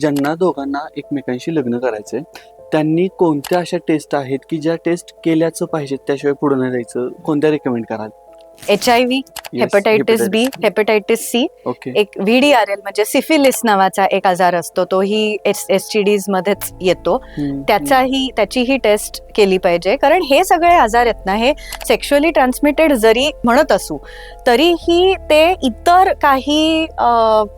ज्यांना दोघांना एकमेकांशी लग्न करायचंय त्यांनी कोणत्या अशा टेस्ट आहेत की ज्या टेस्ट केल्याच पाहिजेत, त्याशिवाय पुढे नाही जायचं, कोणत्या रेकमेंड कराल? HIV, hepatitis B, hepatitis C, okay. एक VDRL म्हणजे सिफिलिस नावाचा एक आजार असतो, तोही STDs मध्येच येतो. त्याचीही टेस्ट केली पाहिजे, कारण हे सगळे आजार आहेत ना, हे सेक्शुअली ट्रान्समिटेड जरी म्हणत असू तरीही ते इतर काही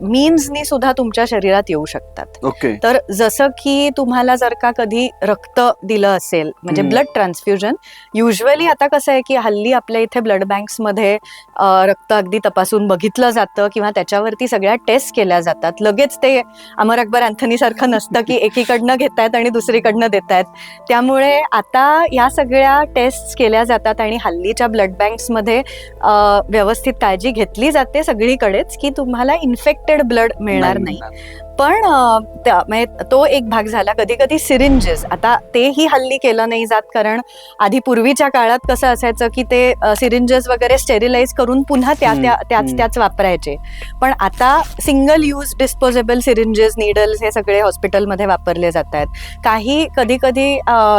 मीन्सनी सुद्धा तुमच्या शरीरात येऊ शकतात. ओके. तर जसं की तुम्हाला जर का कधी रक्त दिलं असेल, म्हणजे ब्लड ट्रान्सफ्युजन, युजली आता कसं आहे की हल्ली आपल्या इथे ब्लड बँक्स मध्ये रक्त अगदी तपासून बघितलं जातं किंवा त्याच्यावरती सगळ्या टेस्ट केल्या जातात. लगेच ते अमर अकबर अँथनी सारखं नसतं की एकीकडनं घेतायत आणि दुसरीकडनं देतायत. त्यामुळे आता या सगळ्या टेस्ट केल्या जातात आणि हल्लीच्या ब्लड बँक्स मध्ये व्यवस्थित काळजी घेतली जाते सगळीकडेच की तुम्हाला इन्फेक्टेड ब्लड मिळणार नाही. पण तो एक भाग झाला. कधी कधी सिरिंजेस, आता तेही हल्ली केलं नाही जात, कारण आधी पूर्वीच्या काळात कसं असायचं की ते सिरिंजेस वगैरे स्टेरिलाइज करून पुन्हा त्याच वापरायचे. पण आता single use disposable syringes, needles हे सगळे हॉस्पिटलमध्ये वापरले जात आहेत. काही कधी कधी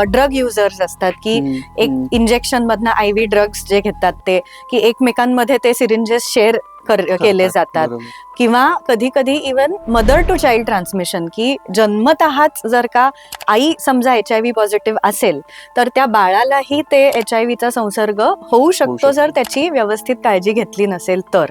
ड्रग युजर्स असतात की एक इंजेक्शन मधनं IV ड्रग्स जे घेतात ते, की एकमेकांमध्ये ते सिरिंजेस शेअर केले जातात. किंवा कधी कधी even mother to child transmission, की जन्मतःच जर का आई समजा HIV पॉझिटिव्ह असेल तर त्या बाळालाही ते HIV चा संसर्ग होऊ शकतो जर त्याची व्यवस्थित काळजी घेतली नसेल तर.